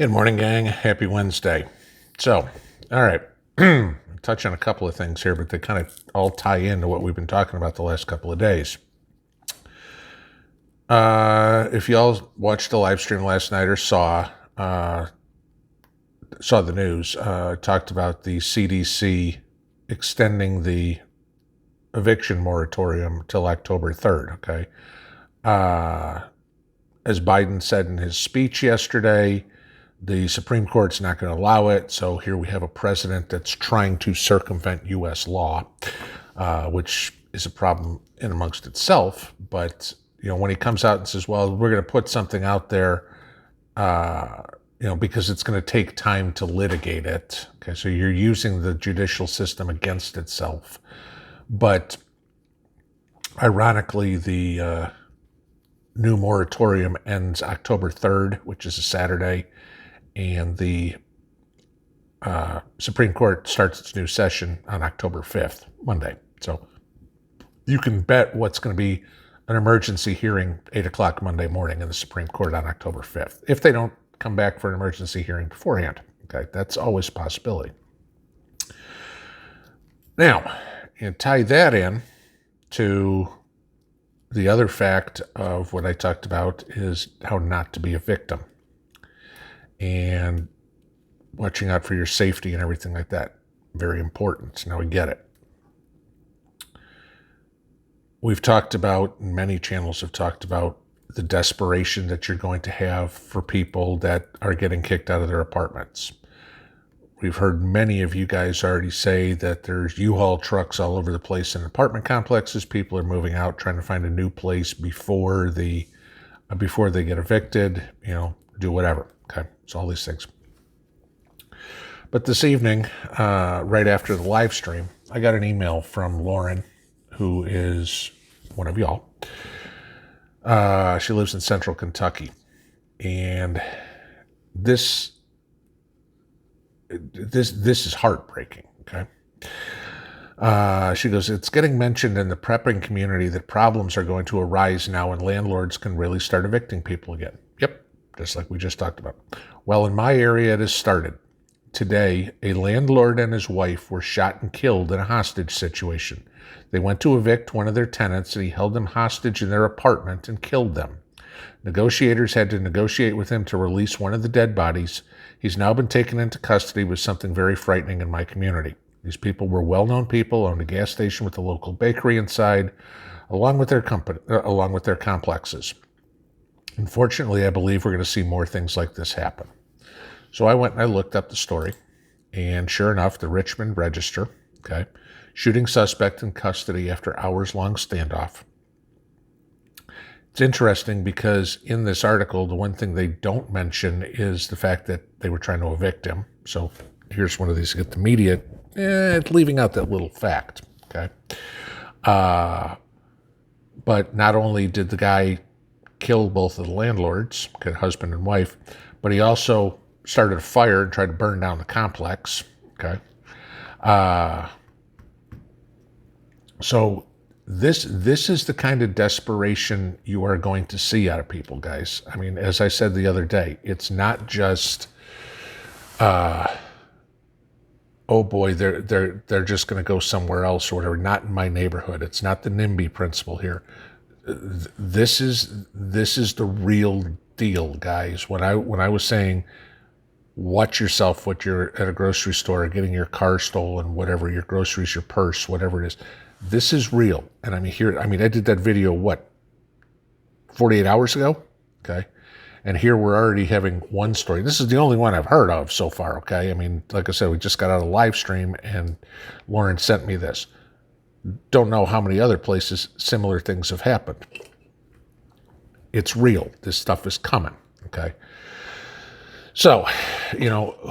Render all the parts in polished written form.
Good morning, gang. Happy Wednesday. So, all right, touch on a couple of things here, but they kind of all tie into what we've been talking about the last couple of days. If y'all watched the live stream last night or saw the news, talked about the CDC extending the eviction moratorium till October 3rd, okay? As Biden said in his speech yesterday, the Supreme Court's not going to allow it, so here we have a president that's trying to circumvent U.S. law, which is a problem in amongst itself. But when he comes out and says, "Well, we're going to put something out there," because it's going to take time to litigate it. Okay, so you're using the judicial system against itself. But ironically, the new moratorium ends October 3rd, which is a Saturday. And the Supreme Court starts its new session on October 5th, Monday. So you can bet what's going to be an emergency hearing 8 o'clock Monday morning in the Supreme Court on October 5th. If they don't come back for an emergency hearing beforehand. Okay, that's always a possibility. Now, tie that in to the other fact of what I talked about is how not to be a victim. And watching out for your safety and everything like that. Very important. Now we get it. We've talked about, many channels have talked about the desperation that you're going to have for people that are getting kicked out of their apartments. We've heard many of you guys already say that there's U-Haul trucks all over the place in apartment complexes. People are moving out, trying to find a new place before they get evicted, do whatever. Okay, so all these things. But this evening, right after the live stream, I got an email from Lauren, who is one of y'all. She lives in Central Kentucky, and this is heartbreaking. Okay. She goes, "It's getting mentioned in the prepping community that problems are going to arise now, and landlords can really start evicting people again." Yep. Just like we just talked about. Well, in my area, it has started. Today, a landlord and his wife were shot and killed in a hostage situation. They went to evict one of their tenants, and he held them hostage in their apartment and killed them. Negotiators had to negotiate with him to release one of the dead bodies. He's now been taken into custody with something very frightening in my community. These people were well-known people, owned a gas station with a local bakery inside, along with their complexes. Unfortunately, I believe we're going to see more things like this happen. So I went and I looked up the story, and sure enough, the Richmond Register, okay, shooting suspect in custody after hours-long standoff. It's interesting because in this article, the one thing they don't mention is the fact that they were trying to evict him. So here's one of these, get the media leaving out that little fact, okay? But not only did the guy kill both of the landlords, husband and wife, but he also started a fire and tried to burn down the complex. Okay, so this is the kind of desperation you are going to see out of people, guys. I mean, as I said the other day, it's not just, oh boy, they're just going to go somewhere else or whatever. Not in my neighborhood. It's not the NIMBY principle here. This is the real deal, guys. When I was saying, watch yourself when you're at a grocery store getting your car stolen, whatever, your groceries, your purse, whatever it is, this is real. And I did that video, 48 hours ago? Okay. And here we're already having one story. This is the only one I've heard of so far. Okay. I mean, like I said, we just got out of a live stream and Lauren sent me this. Don't know how many other places similar things have happened. It's real. This stuff is coming. Okay. So,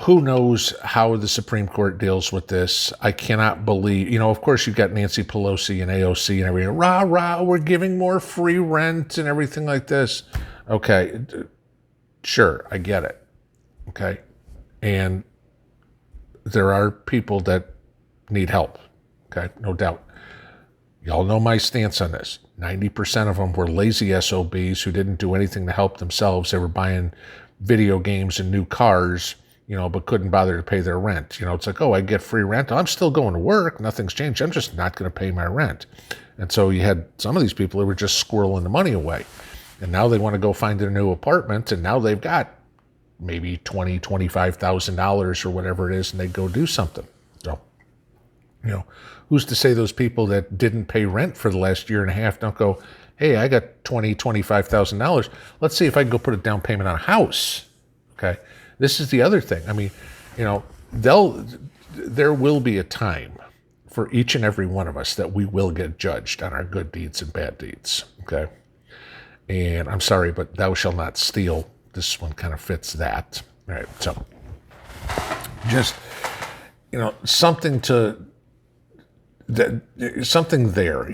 who knows how the Supreme Court deals with this? I cannot believe, of course you've got Nancy Pelosi and AOC and everything. Rah, rah, we're giving more free rent and everything like this. Okay. Sure. I get it. Okay. And there are people that need help. Okay. No doubt. Y'all know my stance on this. 90% of them were lazy SOBs who didn't do anything to help themselves. They were buying video games and new cars, but couldn't bother to pay their rent. It's like, oh, I get free rent. I'm still going to work. Nothing's changed. I'm just not going to pay my rent. And so you had some of these people who were just squirreling the money away. And now they want to go find a new apartment, and now they've got maybe $20,000, $25,000 or whatever it is, and they go do something. So, who's to say those people that didn't pay rent for the last year and a half don't go, hey, I got $20,000, $25,000. Let's see if I can go put a down payment on a house. Okay. This is the other thing. I mean, there will be a time for each and every one of us that we will get judged on our good deeds and bad deeds. Okay. And I'm sorry, but thou shalt not steal. This one kind of fits that. All right. So just, something there,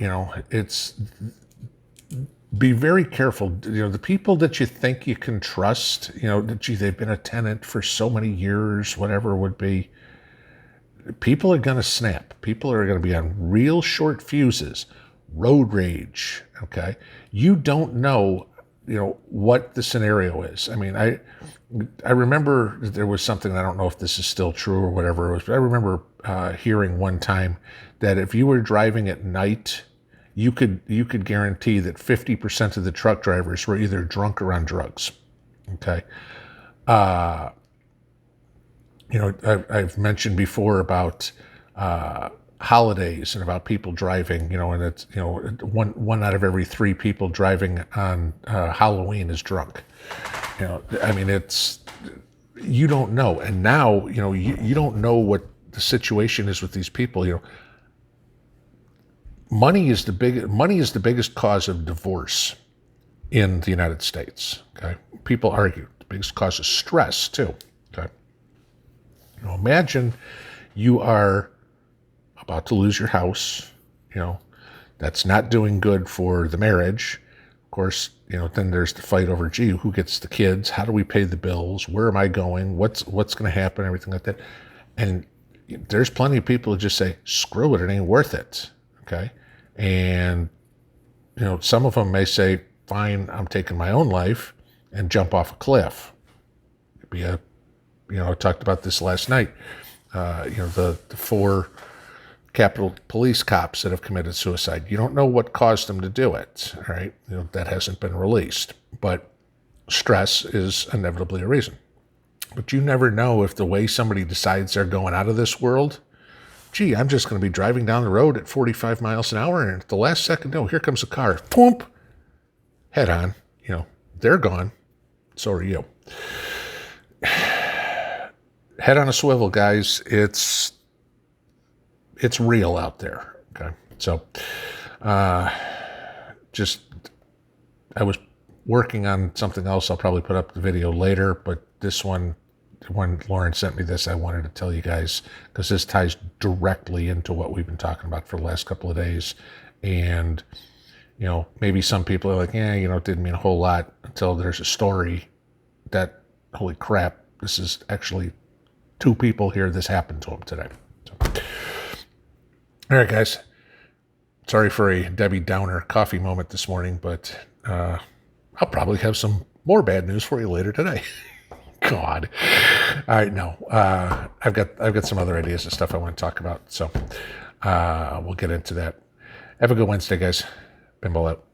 it's, be very careful. The people that you think you can trust, gee, they've been a tenant for so many years, whatever it would be, people are going to snap. People are going to be on real short fuses, road rage, okay? You don't know, what the scenario is. I mean, I remember there was something, I don't know if this is still true or whatever it was, but I remember hearing one time that if you were driving at night, you could guarantee that 50% of the truck drivers were either drunk or on drugs. Okay. I've mentioned before about holidays and about people driving, and it's, one out of every 3 people driving on Halloween is drunk. I mean, you don't know. And now, you don't know what the situation is with these people, Money is the biggest cause of divorce in the United States. Okay, people argue. The biggest cause of stress too. Okay, imagine you are about to lose your house. That's not doing good for the marriage. Of course, then there's the fight over, gee, who gets the kids? How do we pay the bills? Where am I going? What's going to happen? Everything like that. And there's plenty of people who just say, screw it ain't worth it. Okay. And, some of them may say, fine, I'm taking my own life and jump off a cliff. I talked about this last night. The 4 Capitol Police cops that have committed suicide. You don't know what caused them to do it. All right. That hasn't been released, but stress is inevitably a reason. But you never know if the way somebody decides they're going out of this world, gee, I'm just going to be driving down the road at 45 miles an hour, and at the last second, here comes a car. Boom! Head on. They're gone. So are you. Head on a swivel, guys. It's real out there. Okay. So, I was working on something else. I'll probably put up the video later, but this one, when Lauren sent me this, I wanted to tell you guys, because this ties directly into what we've been talking about for the last couple of days. And, maybe some people are like, it didn't mean a whole lot, until there's a story that, holy crap, this is actually 2 people here. This happened to them today. So. All right, guys. Sorry for a Debbie Downer coffee moment this morning, but I'll probably have some more bad news for you later today. God. All right, no. I've got some other ideas and stuff I want to talk about, so we'll get into that. Have a good Wednesday, guys. Pinball out.